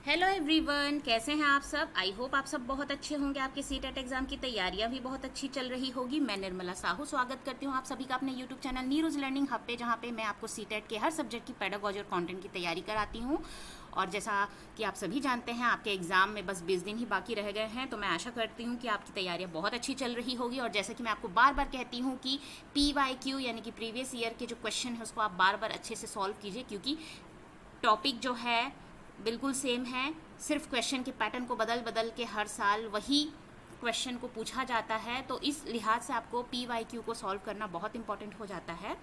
Hello everyone, कैसे हैं आप सब। आई होप आप सब बहुत अच्छे होंगे। आपके सीटेट एग्जाम की तैयारियां भी बहुत अच्छी चल रही होगी। मैं निर्मला साहू स्वागत करती हूं आप सभी का अपने यूट्यूब चैनल नीरूज लर्निंग हब पे, जहां पे मैं आपको सीटेट के हर सब्जेक्ट की पेडागोजी और कंटेंट की तैयारी कराती हूं। और जैसा कि आप सभी जानते हैं, आपके एग्जाम में बस 20 दिन ही बाकी रह गए हैं, तो मैं आशा करती हूँ कि आपकी तैयारियां बहुत अच्छी चल रही होगी। और जैसे कि मैं आपको बार बार कहती हूँ कि PYQ यानी कि प्रीवियस ईयर के जो क्वेश्चन है उसको आप बार बार अच्छे से सॉल्व कीजिए, क्योंकि टॉपिक जो है बिल्कुल सेम है। सिर्फ क्वेश्चन के पैटर्न को बदल बदल के हर साल वही क्वेश्चन को पूछा जाता है, तो इस लिहाज से आपको PYQ को सॉल्व करना बहुत इंपॉर्टेंट हो जाता है।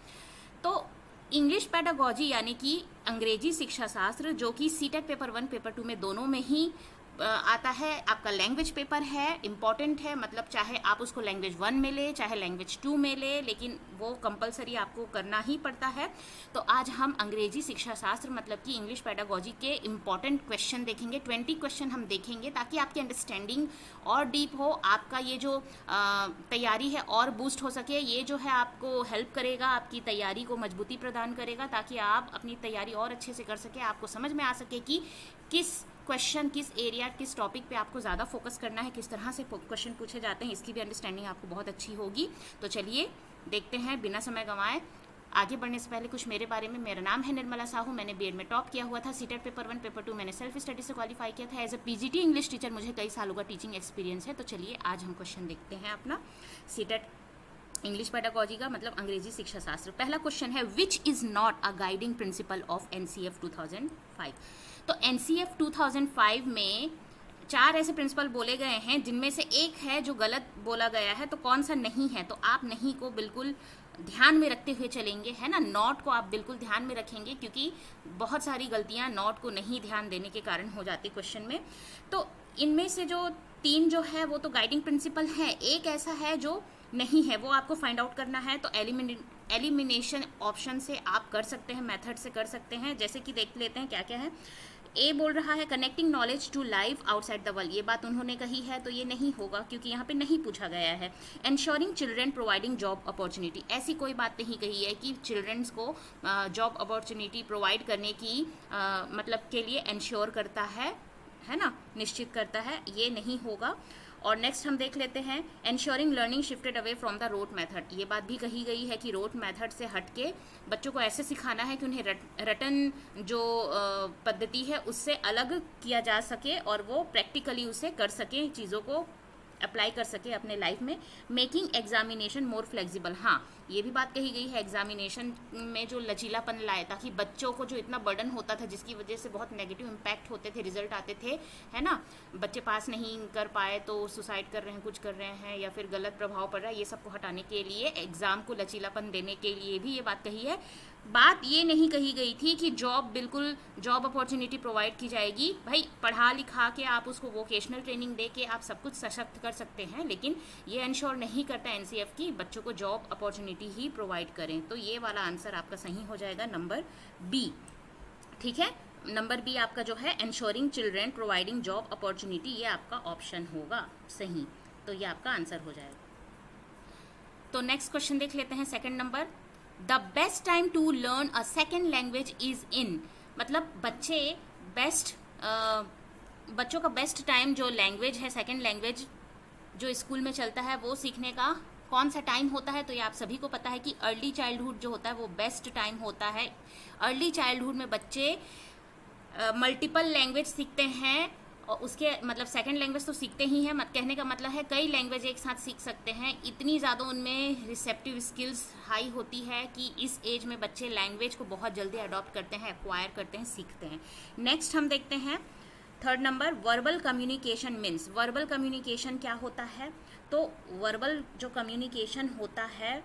तो इंग्लिश पेडागोजी यानी कि अंग्रेजी शिक्षा शास्त्र, जो कि सीटेट पेपर 1 पेपर 2 में दोनों में ही आता है, आपका लैंग्वेज पेपर है, इम्पॉर्टेंट है। मतलब चाहे आप उसको लैंग्वेज 1 में ले, चाहे लैंग्वेज 2 में ले, लेकिन वो कंपलसरी आपको करना ही पड़ता है। तो आज हम अंग्रेजी शिक्षा शास्त्र मतलब कि इंग्लिश पेडागोजी के इम्पॉर्टेंट क्वेश्चन देखेंगे। 20 क्वेश्चन हम देखेंगे ताकि आपकी अंडरस्टैंडिंग और डीप हो, आपका ये जो तैयारी है और बूस्ट हो सके। ये जो है आपको हेल्प करेगा, आपकी तैयारी को मजबूती प्रदान करेगा, ताकि आप अपनी तैयारी और अच्छे से कर सके। आपको समझ में आ सके कि किस क्वेश्चन, किस एरिया, किस टॉपिक पे आपको ज़्यादा फोकस करना है, किस तरह से क्वेश्चन पूछे जाते हैं, इसकी भी अंडरस्टैंडिंग आपको बहुत अच्छी होगी। तो चलिए देखते हैं बिना समय गंवाए। आगे बढ़ने से पहले कुछ मेरे बारे में। मेरा नाम है निर्मला साहू। मैंने बीएड में टॉप किया हुआ था। सीटेट पेपर 1 पेपर 2 मैंने सेल्फ स्टडी से क्वालिफाई किया था। As a PGT English teacher मुझे कई सालों का टीचिंग एक्सपीरियंस है। तो चलिए आज हम क्वेश्चन देखते हैं अपना सीटेट इंग्लिश पेडागोजी का मतलब अंग्रेजी शिक्षा शास्त्र। पहला क्वेश्चन है, विच is not a guiding principle of NCF 2005। तो NCF 2005 में 4 ऐसे प्रिंसिपल बोले गए हैं, जिनमें से एक है जो गलत बोला गया है। तो कौन सा नहीं है? तो आप नहीं को बिल्कुल ध्यान में रखते हुए चलेंगे, है ना। नॉट को आप बिल्कुल ध्यान में रखेंगे, क्योंकि बहुत सारी गलतियां नॉट को नहीं ध्यान देने के कारण हो जाती क्वेश्चन में। तो इनमें से जो 3 जो है वो तो गाइडिंग प्रिंसिपल है। एक ऐसा है जो नहीं है, वो आपको फाइंड आउट करना है। तो एलिमिनेशन ऑप्शन से आप कर सकते हैं, मेथड से कर सकते हैं। जैसे कि देख लेते हैं क्या क्या है। ए बोल रहा है connecting knowledge to life outside the world. ये बात उन्होंने कही है, तो ये नहीं होगा, क्योंकि यहाँ पे नहीं पूछा गया है। Ensuring children providing job opportunity, ऐसी कोई बात नहीं कही है कि चिल्ड्रंस को जॉब अपॉर्चुनिटी प्रोवाइड करने की मतलब के लिए एंश्योर करता है ना, निश्चित करता है, ये नहीं होगा। और नेक्स्ट हम देख लेते हैं, ensuring learning shifted away from the rote method. ये बात भी कही गई है कि रोट मेथड से हटके बच्चों को ऐसे सिखाना है कि उन्हें रटन जो पद्धति है उससे अलग किया जा सके, और वो प्रैक्टिकली उसे कर सकें, चीज़ों को अप्लाई कर सके अपने लाइफ में। मेकिंग एग्जामिनेशन मोर फ्लेक्सिबल, हाँ ये भी बात कही गई है, एग्जामिनेशन में जो लचीलापन लाए, ताकि बच्चों को जो इतना बर्डन होता था, जिसकी वजह से बहुत नेगेटिव इम्पैक्ट होते थे, रिजल्ट आते थे, है ना। बच्चे पास नहीं कर पाए तो सुसाइड कर रहे हैं, कुछ कर रहे हैं, या फिर गलत प्रभाव पड़ रहा है, ये सबको हटाने के लिए, एग्जाम को लचीलापन देने के लिए भी ये बात कही है। बात ये नहीं कही गई थी कि बिल्कुल जॉब अपॉर्चुनिटी प्रोवाइड की जाएगी। भाई पढ़ा लिखा के आप उसको वोकेशनल ट्रेनिंग दे के आप सब कुछ सशक्त कर सकते हैं, लेकिन ये इंश्योर नहीं करता NCF की बच्चों को जॉब अपॉर्चुनिटी ही प्रोवाइड करें। तो ये वाला आंसर आपका सही हो जाएगा, नंबर B। ठीक है, नंबर B आपका जो है ensuring children providing job opportunity, ये आपका ऑप्शन होगा सही। तो ये आपका आंसर हो जाएगा। तो नेक्स्ट क्वेश्चन देख लेते हैं, second number, the best time to learn a second language is in. मतलब बच्चों का बेस्ट टाइम जो लैंग्वेज है, सेकेंड लैंग्वेज जो स्कूल में चलता है, वो सीखने का कौन सा टाइम होता है। तो ये आप सभी को पता है कि अर्ली चाइल्डहुड जो होता है वो बेस्ट टाइम होता है। अर्ली चाइल्डहुड में बच्चे मल्टीपल लैंग्वेज सीखते हैं, और उसके मतलब सेकंड लैंग्वेज तो सीखते ही हैं, मत कहने का मतलब है कई लैंग्वेज एक साथ सीख सकते हैं। इतनी ज़्यादा उनमें रिसेप्टिव स्किल्स हाई होती है कि इस एज में बच्चे लैंग्वेज को बहुत जल्दी अडॉप्ट करते हैं, एक्वायर करते हैं, सीखते हैं। नेक्स्ट हम देखते हैं third number, verbal communication means. Verbal communication क्या होता है? तो वर्बल जो कम्युनिकेशन होता है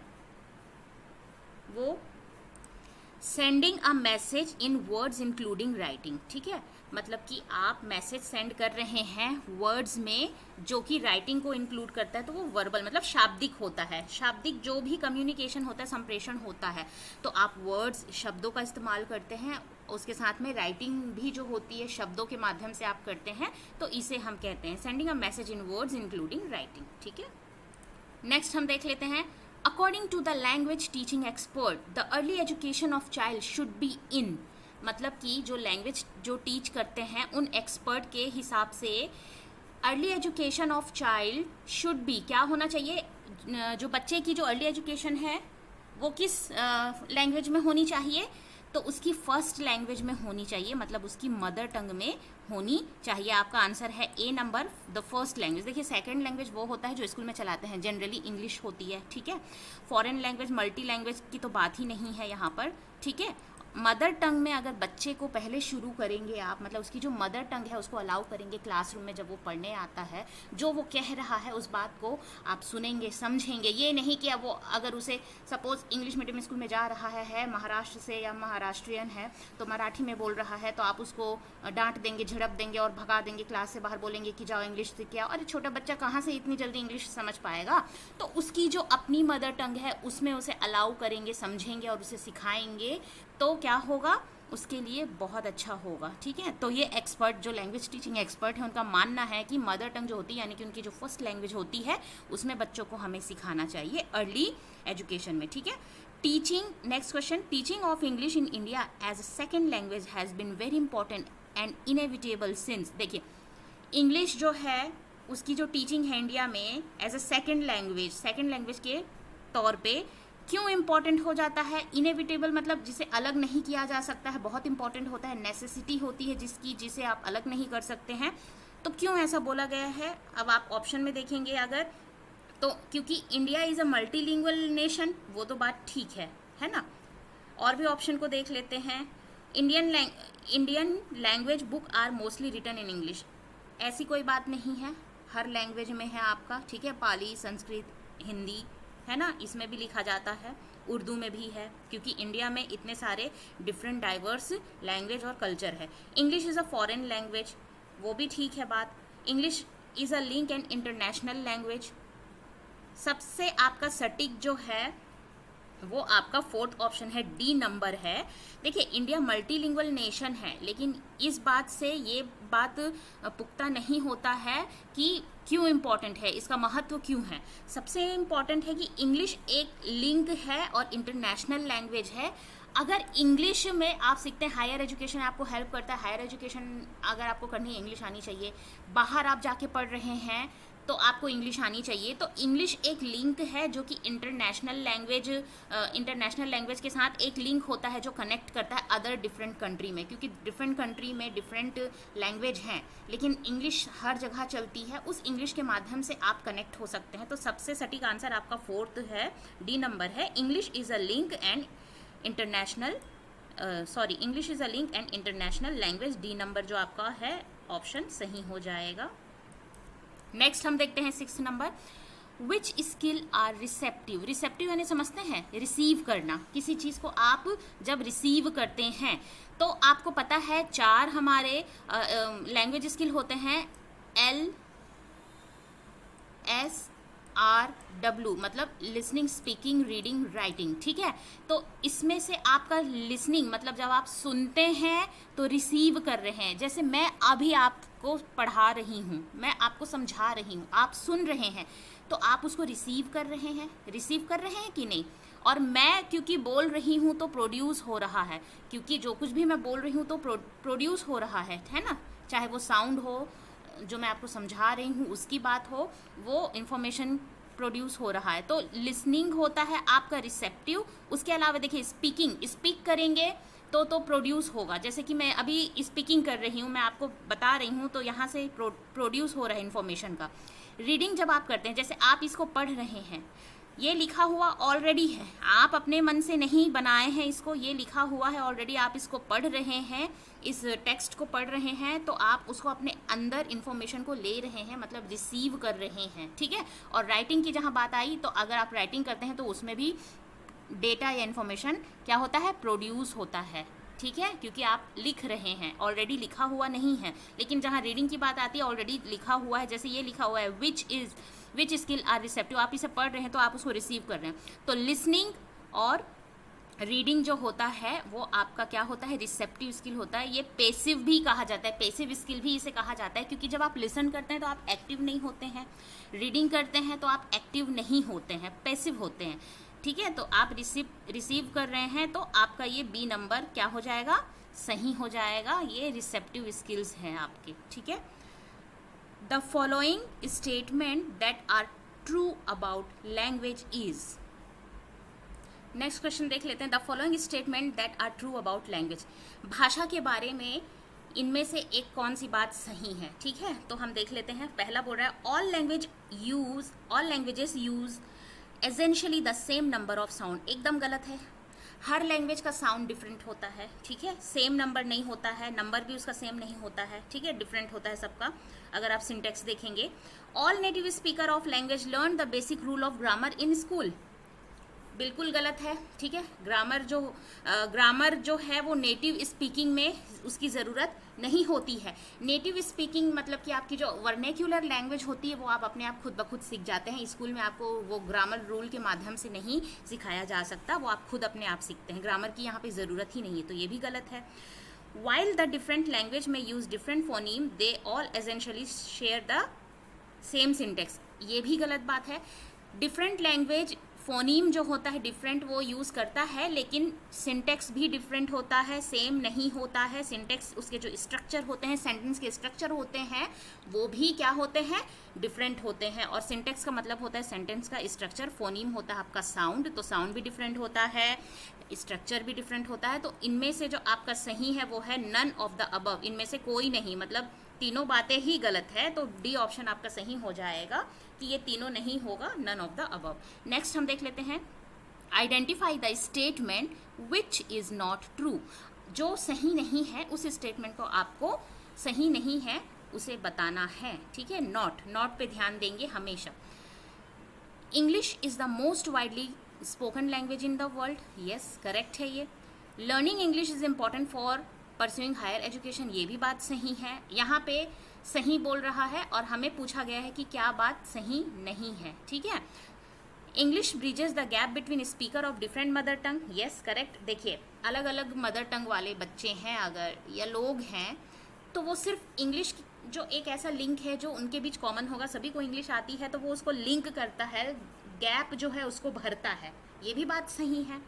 वो sending a message in words including writing. ठीक है, मतलब कि आप मैसेज सेंड कर रहे हैं वर्ड्स में, जो कि राइटिंग को इंक्लूड करता है, तो वो वर्बल मतलब शाब्दिक होता है। शाब्दिक जो भी कम्युनिकेशन होता है, संप्रेषण होता है, तो आप वर्ड्स शब्दों का इस्तेमाल करते हैं, उसके साथ में राइटिंग भी जो होती है शब्दों के माध्यम से आप करते हैं, तो इसे हम कहते हैं sending a message in words including writing. ठीक है, नेक्स्ट हम देख लेते हैं, according to the language teaching expert the early education of child should be in. मतलब कि जो लैंग्वेज जो टीच करते हैं उन एक्सपर्ट के हिसाब से early education of child should B, क्या होना चाहिए, जो बच्चे की जो अर्ली एजुकेशन है वो किस लैंग्वेज में होनी चाहिए, तो उसकी फर्स्ट लैंग्वेज में होनी चाहिए, मतलब उसकी मदर टंग में होनी चाहिए। आपका आंसर है ए नंबर, द फर्स्ट लैंग्वेज। देखिए सेकंड लैंग्वेज वो होता है जो स्कूल में चलाते हैं, जनरली इंग्लिश होती है, ठीक है। फॉरेन लैंग्वेज, मल्टी लैंग्वेज की तो बात ही नहीं है यहाँ पर, ठीक है। मदर टंग में अगर बच्चे को पहले शुरू करेंगे आप, मतलब उसकी जो मदर टंग है उसको अलाउ करेंगे क्लासरूम में, जब वो पढ़ने आता है जो वो कह रहा है उस बात को आप सुनेंगे, समझेंगे। ये नहीं कि अब वो अगर उसे सपोज इंग्लिश मीडियम स्कूल में जा रहा है महाराष्ट्र से या महाराष्ट्रियन है तो मराठी में बोल रहा है, तो आप उसको डांट देंगे, झड़प देंगे और भगा देंगे क्लास से बाहर, बोलेंगे कि जाओ इंग्लिश सीख के आओ। अरे छोटा बच्चा कहाँ से इतनी जल्दी इंग्लिश समझ पाएगा। तो उसकी जो अपनी मदर टंग है उसमें उसे अलाउ करेंगे, समझेंगे और उसे सिखाएंगे, तो क्या होगा, उसके लिए बहुत अच्छा होगा, ठीक है। तो ये एक्सपर्ट जो लैंग्वेज टीचिंग एक्सपर्ट है उनका मानना है कि मदर टंग जो होती है, यानी कि उनकी जो फर्स्ट लैंग्वेज होती है उसमें बच्चों को हमें सिखाना चाहिए अर्ली एजुकेशन में, ठीक है। Teaching, next question, teaching of English in India as a second language has been very important and inevitable since. देखिए इंग्लिश जो है उसकी जो टीचिंग है इंडिया में एज अ सेकेंड लैंग्वेज के तौर पे क्यों इम्पॉर्टेंट हो जाता है। इनएविटेबल मतलब जिसे अलग नहीं किया जा सकता है, बहुत इंपॉर्टेंट होता है, नेसेसिटी होती है जिसे आप अलग नहीं कर सकते हैं। तो क्यों ऐसा बोला गया है, अब आप ऑप्शन में देखेंगे अगर, तो क्योंकि India is a multilingual nation, वो तो बात ठीक है ना। और भी ऑप्शन को देख लेते हैं। Indian language book are mostly written in English, ऐसी कोई बात नहीं है, हर लैंग्वेज में है आपका, ठीक है। पाली, संस्कृत, हिंदी है ना, इसमें भी लिखा जाता है, उर्दू में भी है, क्योंकि इंडिया में इतने सारे डिफरेंट डाइवर्स लैंग्वेज और कल्चर है। English is a foreign language, वो भी ठीक है बात। English is a link and international language, सबसे आपका सटीक जो है वो आपका फोर्थ ऑप्शन है, डी नंबर है। देखिए इंडिया मल्टीलिंगुअल नेशन है, लेकिन इस बात से ये बात पुख्ता नहीं होता है कि क्यों इम्पॉर्टेंट है, इसका महत्व क्यों है। सबसे इम्पॉर्टेंट है कि इंग्लिश एक लिंक है और इंटरनेशनल लैंग्वेज है। अगर इंग्लिश में आप सीखते हैं, हायर एजुकेशन आपको हेल्प करता है, हायर एजुकेशन अगर आपको करनी है इंग्लिश आनी चाहिए, बाहर आप जाके पढ़ रहे हैं तो आपको इंग्लिश आनी चाहिए। तो इंग्लिश एक लिंक है जो कि इंटरनेशनल लैंग्वेज के साथ एक लिंक होता है जो कनेक्ट करता है अदर डिफरेंट कंट्री में, क्योंकि डिफरेंट कंट्री में डिफरेंट लैंग्वेज हैं, लेकिन इंग्लिश हर जगह चलती है, उस इंग्लिश के माध्यम से आप कनेक्ट हो सकते हैं। तो सबसे सटीक आंसर आपका फोर्थ है, डी नंबर है। English is a link and English is a link and international language, D number जो आपका है ऑप्शन सही हो जाएगा। नेक्स्ट हम देखते हैं 6 नंबर, which skill are receptive. Receptive यानी समझते हैं, रिसीव करना, किसी चीज़ को आप जब रिसीव करते हैं तो आपको पता है 4 हमारे लैंग्वेज स्किल होते हैं, LSRW, मतलब लिसनिंग, स्पीकिंग, रीडिंग, राइटिंग, ठीक है। तो इसमें से आपका लिसनिंग मतलब जब आप सुनते हैं तो रिसीव कर रहे हैं, जैसे मैं अभी आपको पढ़ा रही हूँ, मैं आपको समझा रही हूँ, आप सुन रहे हैं, तो आप उसको रिसीव कर रहे हैं कि नहीं। और मैं क्योंकि बोल रही हूँ तो प्रोड्यूस हो रहा है, क्योंकि जो कुछ भी मैं बोल रही हूँ तो प्रोड्यूस हो रहा है ना, चाहे वो साउंड हो, जो मैं आपको समझा रही हूँ उसकी बात हो, वो इन्फॉर्मेशन प्रोड्यूस हो रहा है। तो लिसनिंग होता है आपका रिसेप्टिव। उसके अलावा देखिए स्पीक करेंगे तो प्रोड्यूस होगा, जैसे कि मैं अभी स्पीकिंग कर रही हूँ, मैं आपको बता रही हूँ, तो यहाँ से प्रोड्यूस हो रहा है इन्फॉर्मेशन का। रीडिंग जब आप करते हैं, जैसे आप इसको पढ़ रहे हैं, ये लिखा हुआ ऑलरेडी है, आप अपने मन से नहीं बनाए हैं इसको, ये लिखा हुआ है ऑलरेडी, आप इसको पढ़ रहे हैं, इस टेक्स्ट को पढ़ रहे हैं, तो आप उसको अपने अंदर इन्फॉर्मेशन को ले रहे हैं, मतलब रिसीव कर रहे हैं, ठीक है। और राइटिंग की जहाँ बात आई, तो अगर आप राइटिंग करते हैं तो उसमें भी डेटा या इन्फॉर्मेशन क्या होता है, प्रोड्यूस होता है, ठीक है, क्योंकि आप लिख रहे हैं, ऑलरेडी लिखा हुआ नहीं है। लेकिन जहाँ रीडिंग की बात आती है ऑलरेडी लिखा हुआ है, जैसे ये लिखा हुआ है विच स्किल आर रिसेप्टिव, आप इसे पढ़ रहे हैं तो आप उसको रिसीव कर रहे हैं। तो लिसनिंग और रीडिंग जो होता है वो आपका क्या होता है, रिसेप्टिव स्किल होता है। ये पेसिव भी कहा जाता है, पेसिव स्किल भी इसे कहा जाता है, क्योंकि जब आप लिसन करते हैं तो आप एक्टिव नहीं होते हैं, रीडिंग करते हैं तो आप एक्टिव नहीं होते हैं, पेसिव होते हैं, ठीक है। तो आप रिसीव कर रहे हैं, तो आपका ये बी नंबर क्या हो जाएगा, सही हो जाएगा, ये रिसेप्टिव स्किल्स हैं आपके, ठीक है। The following statement that are true about language is. Next question देख लेते हैं। The following statement that are true about language, भाषा के बारे में इनमें से एक कौन सी बात सही है, ठीक है। तो हम देख लेते हैं। पहला बोल रहा है all languages use essentially the same number of sound. एकदम गलत है। हर लैंग्वेज का साउंड डिफरेंट होता है, ठीक है। सेम नंबर नहीं होता है, नंबर भी उसका सेम नहीं होता है, ठीक है, डिफरेंट होता है सबका। अगर आप सिंटेक्स देखेंगे, all native speaker of language learn the basic rule of grammar in school. बिल्कुल गलत है, ठीक है। ग्रामर जो है वो नेटिव स्पीकिंग में उसकी ज़रूरत नहीं होती है। नेटिव स्पीकिंग मतलब कि आपकी जो वर्नेक्युलर लैंग्वेज होती है वो आप अपने आप खुद ब खुद सीख जाते हैं। स्कूल में आपको वो ग्रामर रूल के माध्यम से नहीं सिखाया जा सकता, वो आप खुद अपने आप सीखते हैं। ग्रामर की यहाँ पे ज़रूरत ही नहीं है, तो ये भी गलत है। While the different language may use different phoneme they all essentially share the same syntax, ये भी गलत बात है। डिफरेंट लैंग्वेज फोनीम जो होता है डिफरेंट वो यूज़ करता है, लेकिन सिंटेक्स भी डिफरेंट होता है, सेम नहीं होता है। सिंटेक्स उसके जो स्ट्रक्चर होते हैं, सेंटेंस के स्ट्रक्चर होते हैं, वो भी क्या होते हैं, डिफरेंट होते हैं। और सिंटेक्स का मतलब होता है सेंटेंस का स्ट्रक्चर, फोनीम होता है आपका साउंड, तो साउंड भी डिफरेंट होता है, स्ट्रक्चर भी डिफरेंट होता है। तो इनमें से जो आपका सही है वो है नन ऑफ द अबव, इनमें से कोई नहीं, मतलब तीनों बातें ही गलत है। तो डी ऑप्शन आपका सही हो जाएगा कि ये तीनों नहीं होगा, none of the above. Next हम देख लेते हैं। Identify the statement which is not true. जो सही नहीं है उस स्टेटमेंट को आपको सही नहीं है उसे बताना है, ठीक है। नॉट पे ध्यान देंगे हमेशा। English is the most widely spoken language in the world, yes correct है ये। Learning English is important for pursuing higher education, ये भी बात सही है। यहाँ पे सही बोल रहा है और हमें पूछा गया है कि क्या बात सही नहीं है, ठीक है। English bridges the gap between speaker of different mother tongue, yes correct. देखिए अलग अलग मदर टंग वाले बच्चे हैं अगर या लोग हैं तो वो सिर्फ इंग्लिश जो एक ऐसा लिंक है जो उनके बीच कॉमन होगा, सभी को इंग्लिश आती है तो वो उसको लिंक करता है, गैप जो है उसको भरता है, ये भी बात सही है।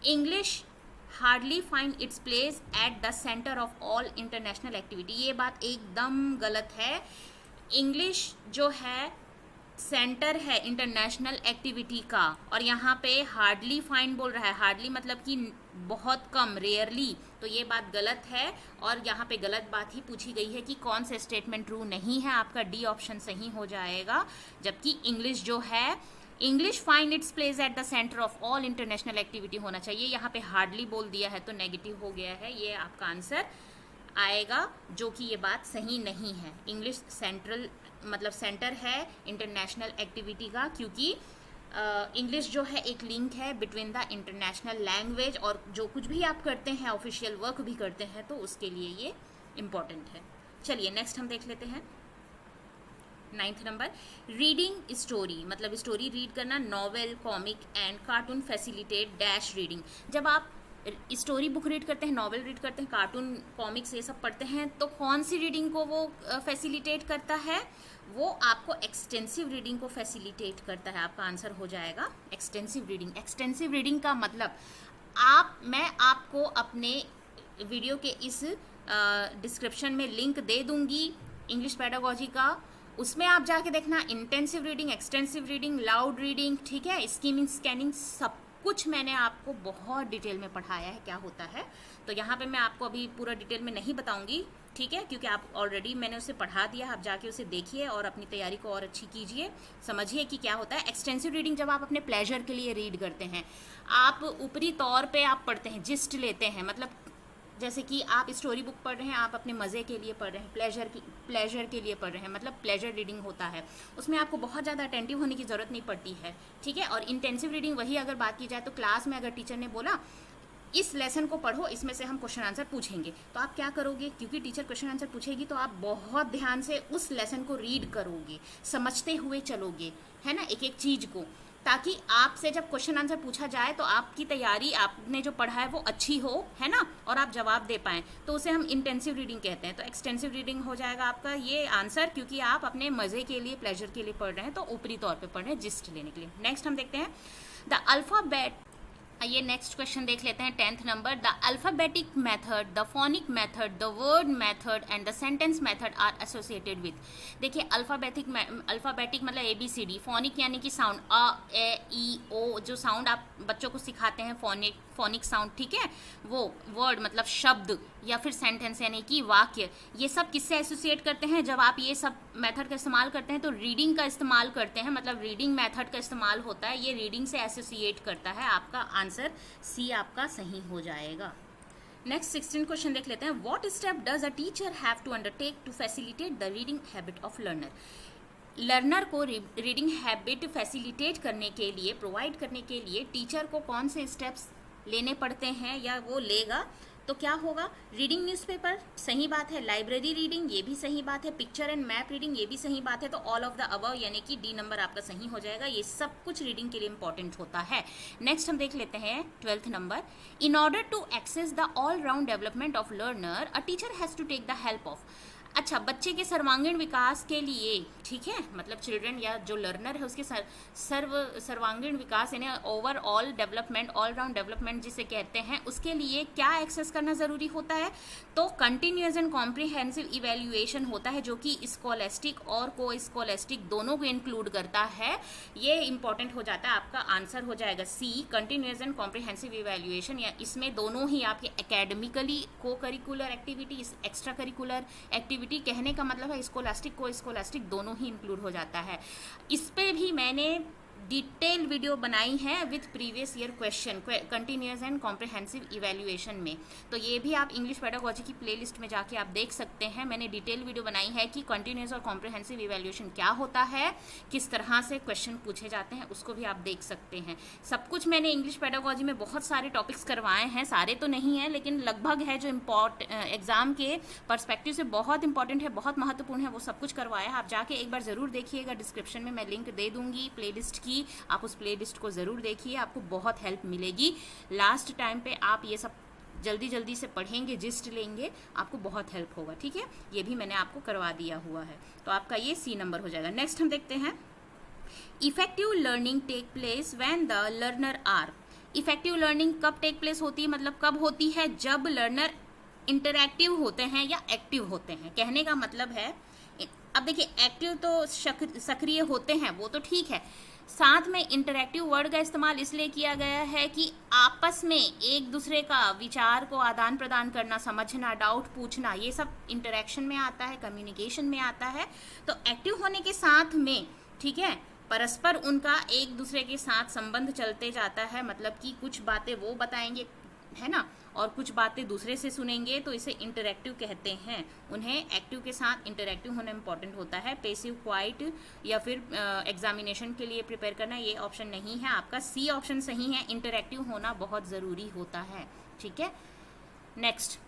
English hardly find its place at the centre of all international activity, ये बात एकदम गलत है। इंग्लिश जो है सेंटर है इंटरनेशनल एक्टिविटी का, और यहाँ पे हार्डली फाइंड बोल रहा है, हार्डली मतलब कि बहुत कम, रेयरली, तो ये बात गलत है। और यहाँ पे गलत बात ही पूछी गई है कि कौन सा स्टेटमेंट ट्रू नहीं है, आपका डी ऑप्शन सही हो जाएगा। जबकि इंग्लिश जो है, English find its place at the centre of all international activity होना चाहिए, यहाँ पे हार्डली बोल दिया है तो नेगेटिव हो गया है, ये आपका आंसर आएगा, जो कि ये बात सही नहीं है। इंग्लिश सेंट्रल मतलब सेंटर है इंटरनेशनल एक्टिविटी का, क्योंकि इंग्लिश जो है एक लिंक है बिटवीन द इंटरनेशनल लैंग्वेज, और जो कुछ भी आप करते हैं, ऑफिशियल वर्क भी करते हैं, तो उसके लिए ये इम्पॉर्टेंट है। चलिए नेक्स्ट हम देख लेते हैं 9th नंबर। रीडिंग स्टोरी मतलब स्टोरी रीड करना, novel, comic and cartoon facilitate dash reading. जब आप स्टोरी बुक रीड करते हैं, नॉवेल रीड करते हैं, कार्टून कॉमिक्स ये सब पढ़ते हैं, तो कौन सी रीडिंग को वो फैसिलिटेट करता है, वो आपको एक्सटेंसिव रीडिंग को फैसिलिटेट करता है। आपका आंसर हो जाएगा एक्सटेंसिव रीडिंग। एक्सटेंसिव रीडिंग का मतलब मैं आपको अपने वीडियो के इस डिस्क्रिप्शन में लिंक दे दूंगी इंग्लिश पेडागोजी का, उसमें आप जाके देखना intensive reading, extensive reading, loud reading, ठीक है, स्किमिंग, स्कैनिंग, सब कुछ मैंने आपको बहुत डिटेल में पढ़ाया है क्या होता है। तो यहाँ पे मैं आपको अभी पूरा डिटेल में नहीं बताऊंगी, ठीक है, क्योंकि आप ऑलरेडी मैंने उसे पढ़ा दिया, आप जाके उसे देखिए और अपनी तैयारी को और अच्छी कीजिए, समझिए कि क्या होता है। एक्सटेंसिव रीडिंग जब आप अपने प्लेजर के लिए रीड करते हैं, आप ऊपरी तौर पे आप पढ़ते हैं, जिस्ट लेते हैं, मतलब जैसे कि आप स्टोरी बुक पढ़ रहे हैं, आप अपने मज़े के लिए पढ़ रहे हैं, प्लेजर के लिए पढ़ रहे हैं, मतलब प्लेजर रीडिंग होता है, उसमें आपको बहुत ज़्यादा अटेंटिव होने की ज़रूरत नहीं पड़ती है, ठीक है। और इंटेंसिव रीडिंग वही अगर बात की जाए तो क्लास में अगर टीचर ने बोला इस लेसन को पढ़ो, इसमें से हम क्वेश्चन आंसर पूछेंगे, तो आप क्या करोगे, क्योंकि टीचर क्वेश्चन आंसर पूछेगी तो आप बहुत ध्यान से उस लेसन को रीड करोगे, समझते हुए चलोगे, है ना, एक एक चीज़ को, ताकि आपसे जब क्वेश्चन आंसर पूछा जाए तो आपकी तैयारी, आपने जो पढ़ा है वो अच्छी हो, है ना, और आप जवाब दे पाएँ, तो उसे हम इंटेंसिव रीडिंग कहते हैं। तो एक्सटेंसिव रीडिंग हो जाएगा आपका ये आंसर, क्योंकि आप अपने मज़े के लिए, प्लेजर के लिए पढ़ रहे हैं, तो ऊपरी तौर पे पढ़ रहे हैं, जिस्ट लेने के लिए। नेक्स्ट हम देखते हैं द अल्फ़ाबेट आइए नेक्स्ट क्वेश्चन देख लेते हैं 10th number. The alphabetic method, the phonic method, the word method and the sentence method are associated with. देखिए अल्फाबेटिक मतलब ABCD, फोनिक यानी कि साउंड अ ए ई ओ, जो साउंड आप बच्चों को सिखाते हैं फोनिक साउंड, ठीक है वो। वर्ड मतलब शब्द या फिर सेंटेंस यानी कि वाक्य, ये सब किससे एसोसिएट करते हैं? जब आप ये सब मेथड का इस्तेमाल करते हैं तो रीडिंग का इस्तेमाल करते हैं, मतलब रीडिंग मेथड का इस्तेमाल होता है, ये रीडिंग से एसोसिएट करता है। आपका आंसर सी आपका सही हो जाएगा। नेक्स्ट 16 क्वेश्चन देख लेते हैं। What step does a teacher have to undertake to facilitate the reading habit of learner. Learner को रीडिंग हैबिट फैसिलिटेट करने के लिए, प्रोवाइड करने के लिए टीचर को कौन से स्टेप्स लेने पड़ते हैं या वो लेगा? तो क्या होगा? रीडिंग न्यूज़पेपर, सही बात है। लाइब्रेरी रीडिंग, ये भी सही बात है। पिक्चर एंड मैप रीडिंग, ये भी सही बात है। तो ऑल ऑफ द अबव यानी कि डी नंबर आपका सही हो जाएगा। ये सब कुछ रीडिंग के लिए इंपॉर्टेंट होता है। नेक्स्ट हम देख लेते हैं 12th number. In order to access the all round development of learner, a teacher has to take the help of. अच्छा, बच्चे के सर्वांगीण विकास के लिए, ठीक है, मतलब चिल्ड्रन या जो लर्नर है उसके सर्वांगीण विकास यानी overall development, all round development जिसे कहते हैं, उसके लिए क्या एक्सेस करना ज़रूरी होता है? तो कंटिन्यूअस एंड कॉम्प्रिहेंसिव इवेल्युएशन होता है, जो कि स्कॉलेस्टिक और को स्कॉलेस्टिक दोनों को इंक्लूड करता है। ये इंपॉर्टेंट हो जाता है। आपका आंसर हो जाएगा सी, कंटिन्यूअस एंड कॉम्प्रिहेंसिव इवेल्युएशन। या इसमें दोनों ही आपके एकेडमिकली को curricular activity, extra curricular activity, कहने का मतलब है स्कोलास्टिक को स्कोलास्टिक दोनों ही इंक्लूड हो जाता है। इस पे भी मैंने डिटेल वीडियो बनाई है with previous year question, continuous and comprehensive evaluation में। तो ये भी आप इंग्लिश पेडागोजी की प्लेलिस्ट में जाके आप देख सकते हैं। मैंने डिटेल वीडियो बनाई है कि कंटिन्यूअस और कॉम्प्रिहेंसिव इवैल्यूएशन क्या होता है, किस तरह से क्वेश्चन पूछे जाते हैं, उसको भी आप देख सकते हैं। सब कुछ मैंने इंग्लिश पेडागोजी में बहुत सारे टॉपिक्स करवाए हैं, सारे तो नहीं है लेकिन लगभग है, जो एग्जाम के पर्सपेक्टिव से बहुत इंपॉर्टेंट है, बहुत महत्वपूर्ण है, वो सब कुछ करवाया है। आप जाके एक बार ज़रूर देखिएगा, डिस्क्रिप्शन में मैं लिंक दे दूंगी प्लेलिस्ट की, आप उस प्लेलिस्ट को ज़रूर देखिए, आपको बहुत हेल्प मिलेगी। लास्ट टाइम पे आप ये सब जल्दी से पढ़ेंगे, जिस्ट लेंगे, आपको बहुत हेल्प होगा, ठीक है। ये भी मैंने आपको करवा दिया हुआ है, तो आपका ये सी नंबर हो जाएगा। नेक्स्ट हम देखते हैं। Effective learning take place when the learner are. Effective learning कब टेक प्लेस होती है, मतलब कब होती है? जब लर्नर इंटरैक्टिव होते हैं या एक्टिव होते हैं। कहने का मतलब है, अब देखिए एक्टिव तो सक्रिय होते हैं, वो तो ठीक है, साथ में इंटरैक्टिव वर्ड का इस्तेमाल इसलिए किया गया है कि आपस में एक दूसरे का विचार को आदान प्रदान करना, समझना, डाउट पूछना, ये सब इंटरैक्शन में आता है, कम्युनिकेशन में आता है। तो एक्टिव होने के साथ में, ठीक है, परस्पर उनका एक दूसरे के साथ संबंध चलते जाता है, मतलब कि कुछ बातें वो बताएंगे, है ना, और कुछ बातें दूसरे से सुनेंगे, तो इसे इंटरैक्टिव कहते हैं। उन्हें एक्टिव के साथ इंटरैक्टिव होना इंपॉर्टेंट होता है। पैसिव, क्वाइट या फिर एग्जामिनेशन के लिए प्रिपेयर करना, ये ऑप्शन नहीं है, आपका सी ऑप्शन सही है। इंटरैक्टिव होना बहुत ज़रूरी होता है, ठीक है। नेक्स्ट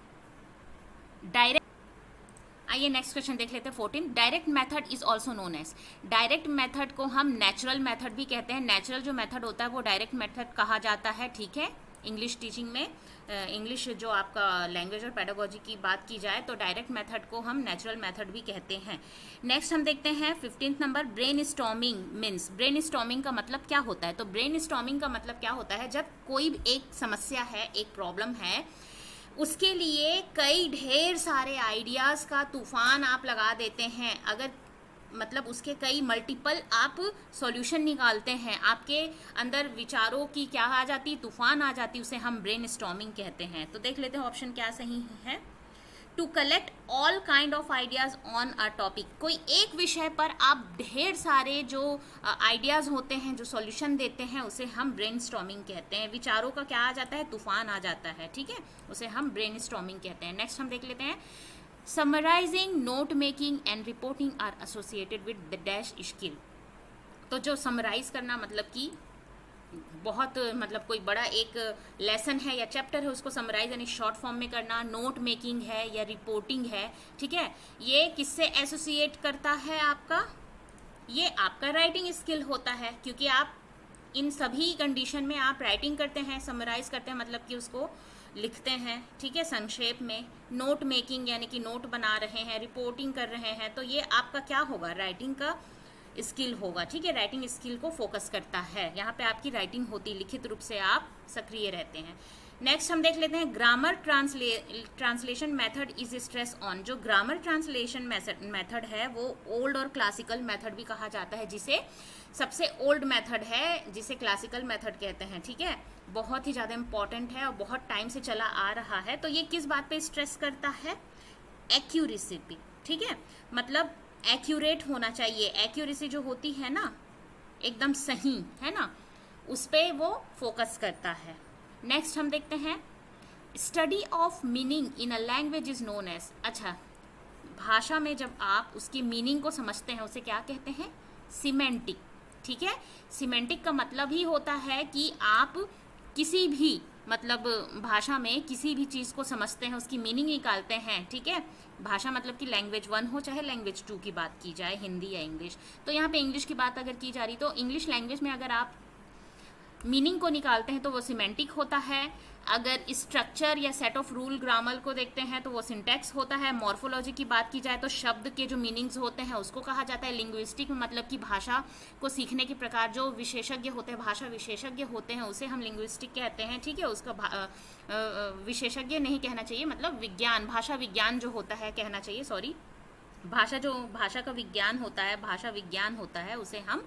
डायरेक्ट, आइए नेक्स्ट क्वेश्चन देख लेते हैं 14। Direct method is also known as. Direct method को हम नेचुरल मेथड भी कहते हैं। नेचुरल जो मेथड होता है वो डायरेक्ट मेथड कहा जाता है, ठीक है। इंग्लिश टीचिंग में, इंग्लिश जो आपका लैंग्वेज और पेडागोजी की बात की जाए तो डायरेक्ट मेथड को हम नेचुरल मेथड भी कहते हैं। नेक्स्ट हम देखते हैं 15th number. Brain storming means. Brain storming का मतलब क्या होता है? तो ब्रेन स्टॉर्मिंग का मतलब क्या होता है? जब कोई एक समस्या है, एक प्रॉब्लम है, उसके लिए कई ढेर सारे आइडियाज़ का तूफान आप लगा देते हैं, अगर मतलब उसके कई मल्टीपल आप सॉल्यूशन निकालते हैं, आपके अंदर विचारों की क्या आ जाती, तूफान आ जाती, उसे हम ब्रेन स्टॉर्मिंग कहते हैं। तो देख लेते हैं ऑप्शन क्या सही है। To collect all kind of ideas on a topic. कोई एक विषय पर आप ढेर सारे जो आइडियाज़ होते हैं, जो सॉल्यूशन देते हैं, उसे हम ब्रेन स्टॉर्मिंग कहते हैं। विचारों का क्या आ जाता है, तूफान आ जाता है, ठीक है, उसे हम ब्रेन स्टॉर्मिंग कहते हैं। नेक्स्ट हम देख लेते हैं। Summarising, note making and reporting are associated with the dash skill. तो जो समराइज करना मतलब कि बहुत, मतलब कोई बड़ा एक लेसन है या चैप्टर है, उसको समराइज यानी शॉर्ट फॉर्म में करना, नोट मेकिंग है या रिपोर्टिंग है, ठीक है, ये किससे एसोसिएट करता है? आपका ये आपका राइटिंग स्किल होता है, क्योंकि आप इन सभी कंडीशन में आप राइटिंग करते हैं, समराइज करते हैं, मतलब कि उसको लिखते हैं, ठीक है, संक्षेप में। नोट मेकिंग यानी कि नोट बना रहे हैं, रिपोर्टिंग कर रहे हैं, तो ये आपका क्या होगा? राइटिंग का स्किल होगा, ठीक है, राइटिंग स्किल को फोकस करता है। यहाँ पे आपकी राइटिंग होती, लिखित रूप से आप सक्रिय रहते हैं। नेक्स्ट हम देख लेते हैं grammar translation method is stress on. जो ग्रामर ट्रांसलेशन मेथड है वो ओल्ड और क्लासिकल मेथड भी कहा जाता है, जिसे सबसे ओल्ड मेथड है जिसे क्लासिकल मेथड कहते हैं, ठीक है, बहुत ही ज़्यादा इंपॉर्टेंट है और बहुत टाइम से चला आ रहा है। तो ये किस बात पे स्ट्रेस करता है? एक्यूरेसी पे, ठीक है, मतलब एक्यूरेट होना चाहिए। एक्यूरेसी जो होती है ना, एकदम सही है ना, उस पे वो फोकस करता है। नेक्स्ट हम देखते हैं study of meaning in a language is known as. अच्छा, भाषा में जब आप उसकी मीनिंग को समझते हैं उसे क्या कहते हैं? सिमेंटिक, ठीक है। सिमेंटिक का मतलब ही होता है कि आप किसी भी मतलब भाषा में किसी भी चीज़ को समझते हैं, उसकी मीनिंग निकालते हैं, ठीक है। भाषा मतलब कि लैंग्वेज 1 हो चाहे लैंग्वेज 2 की बात की जाए, हिंदी या इंग्लिश। तो यहाँ पे इंग्लिश की बात अगर की जा रही तो इंग्लिश लैंग्वेज में अगर आप मीनिंग को निकालते हैं तो वो सिमेंटिक होता है। अगर स्ट्रक्चर या सेट ऑफ रूल ग्रामर को देखते हैं तो वो सिंटैक्स होता है। मॉर्फोलॉजी की बात की जाए तो शब्द के जो मीनिंग्स होते हैं उसको कहा जाता है लिंग्विस्टिक, मतलब कि भाषा को सीखने के प्रकार जो विशेषज्ञ होते हैं, भाषा विशेषज्ञ होते हैं, उसे हम लिंग्विस्टिक कहते हैं, ठीक है। उसका विशेषज्ञ नहीं कहना चाहिए, मतलब विज्ञान, भाषा विज्ञान जो होता है कहना चाहिए, सॉरी। भाषा का विज्ञान होता है, भाषा विज्ञान होता है, उसे हम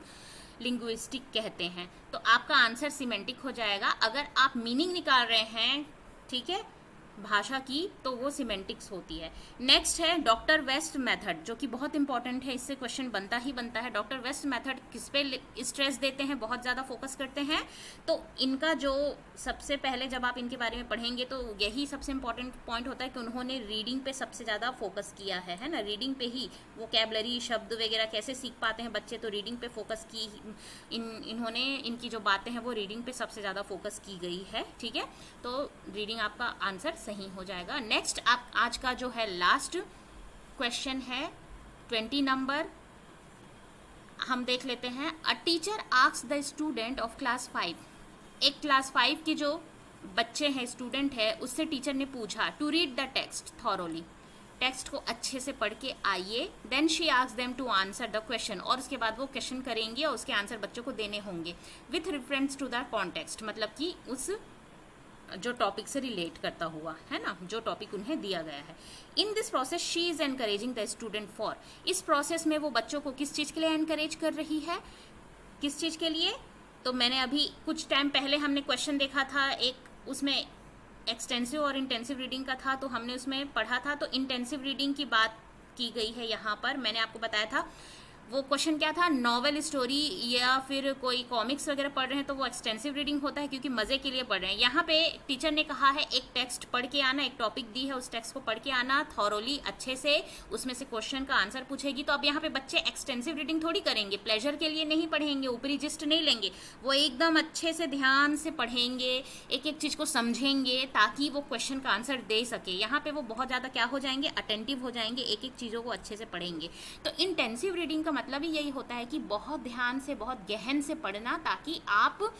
लिंग्विस्टिक कहते हैं। तो आपका आंसर सिमेंटिक हो जाएगा। अगर आप मीनिंग निकाल रहे हैं, ठीक है, भाषा की, तो वो सिमेंटिक्स होती है। नेक्स्ट है डॉक्टर वेस्ट मेथड, जो कि बहुत इंपॉर्टेंट है, इससे क्वेश्चन बनता ही बनता है। डॉक्टर वेस्ट मेथड किस पे स्ट्रेस देते हैं, बहुत ज़्यादा फोकस करते हैं। तो इनका जो सबसे पहले जब आप इनके बारे में पढ़ेंगे तो यही सबसे इंपॉर्टेंट पॉइंट होता है कि उन्होंने रीडिंग पे सबसे ज़्यादा फोकस किया है ना। रीडिंग पे ही वोकैबलरी, शब्द वगैरह कैसे सीख पाते हैं बच्चे, तो रीडिंग पे फोकस की इन्होंने, इनकी जो बातें हैं वो रीडिंग पे सबसे ज़्यादा फोकस की गई है, ठीक है। तो रीडिंग आपका आंसर सही हो जाएगा। नेक्स्ट आप आज का जो है लास्ट क्वेश्चन है 20 नंबर, हम देख लेते हैं। A teacher asks the student of class 5, एक क्लास 5 के जो बच्चे हैं, स्टूडेंट है, उससे टीचर ने पूछा to read the text thoroughly, text को अच्छे से पढ़ के आइए। Then she asks them to answer the question, और उसके बाद वो क्वेश्चन करेंगे और उसके आंसर बच्चों को देने होंगे with reference to the context, मतलब कि उस जो टॉपिक से रिलेट करता हुआ है ना, जो टॉपिक उन्हें दिया गया है। In this process she is encouraging the student for, इस प्रोसेस में वो बच्चों को किस चीज़ के लिए एनकरेज कर रही है, किस चीज़ के लिए? तो मैंने अभी कुछ टाइम पहले हमने क्वेश्चन देखा था, एक उसमें एक्सटेंसिव और इंटेंसिव रीडिंग का था, तो हमने उसमें पढ़ा था। तो इंटेंसिव रीडिंग की बात की गई है यहाँ पर। मैंने आपको बताया था वो क्वेश्चन क्या था, नॉवेल, स्टोरी या फिर कोई कॉमिक्स वगैरह पढ़ रहे हैं तो वो एक्सटेंसिव रीडिंग होता है, क्योंकि मज़े के लिए पढ़ रहे हैं। यहाँ पे टीचर ने कहा है एक टेक्स्ट पढ़ के आना, एक टॉपिक दी है उस टेक्स्ट को पढ़ के आना थॉरोली, अच्छे से, उसमें से क्वेश्चन का आंसर पूछेगी। तो अब यहाँ पे बच्चे एक्सटेंसिव रीडिंग थोड़ी करेंगे, प्लेजर के लिए नहीं पढ़ेंगे, ऊपरी जिस्ट नहीं लेंगे, वो एकदम अच्छे से ध्यान से पढ़ेंगे, एक एक चीज़ को समझेंगे ताकि वो क्वेश्चन का आंसर दे सके। यहाँ पे वो बहुत ज़्यादा क्या हो जाएंगे, अटेंटिव हो जाएंगे, एक एक चीज़ों को अच्छे से पढ़ेंगे। तो इंटेंसिव रीडिंग का मतलब ही यही होता है कि बहुत ध्यान से, बहुत गहन से पढ़ना, ताकि आप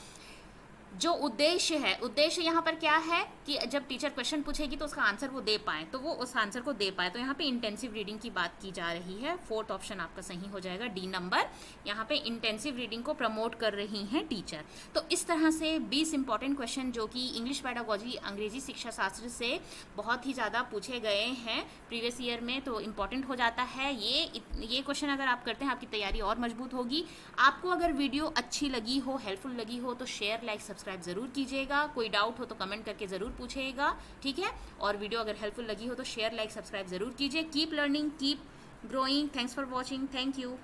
जो उद्देश्य है, उद्देश्य यहाँ पर क्या है कि जब टीचर क्वेश्चन पूछेगी तो उसका आंसर वो दे पाए, तो वो उस आंसर को दे पाए। तो यहाँ पे इंटेंसिव रीडिंग की बात की जा रही है। 4th ऑप्शन आपका सही हो जाएगा, डी नंबर। यहाँ पे इंटेंसिव रीडिंग को प्रमोट कर रही हैं टीचर। तो इस तरह से 20 इंपॉर्टेंट क्वेश्चन जो कि इंग्लिश पेडागोजी, अंग्रेजी शिक्षा शास्त्र से बहुत ही ज़्यादा पूछे गए हैं प्रीवियस ईयर में, तो इम्पॉर्टेंट हो जाता है। ये क्वेश्चन अगर आप करते हैं आपकी तैयारी और मजबूत होगी। आपको अगर वीडियो अच्छी लगी हो, हेल्पफुल लगी हो, तो शेयर, लाइक, सब्सक्राइब जरूर कीजिएगा। कोई डाउट हो तो कमेंट करके ज़रूर पूछिएगा, ठीक है। और वीडियो अगर हेल्पफुल लगी हो तो शेयर, लाइक, सब्सक्राइब जरूर कीजिए। Keep learning, keep growing. Thanks for watching, thank you.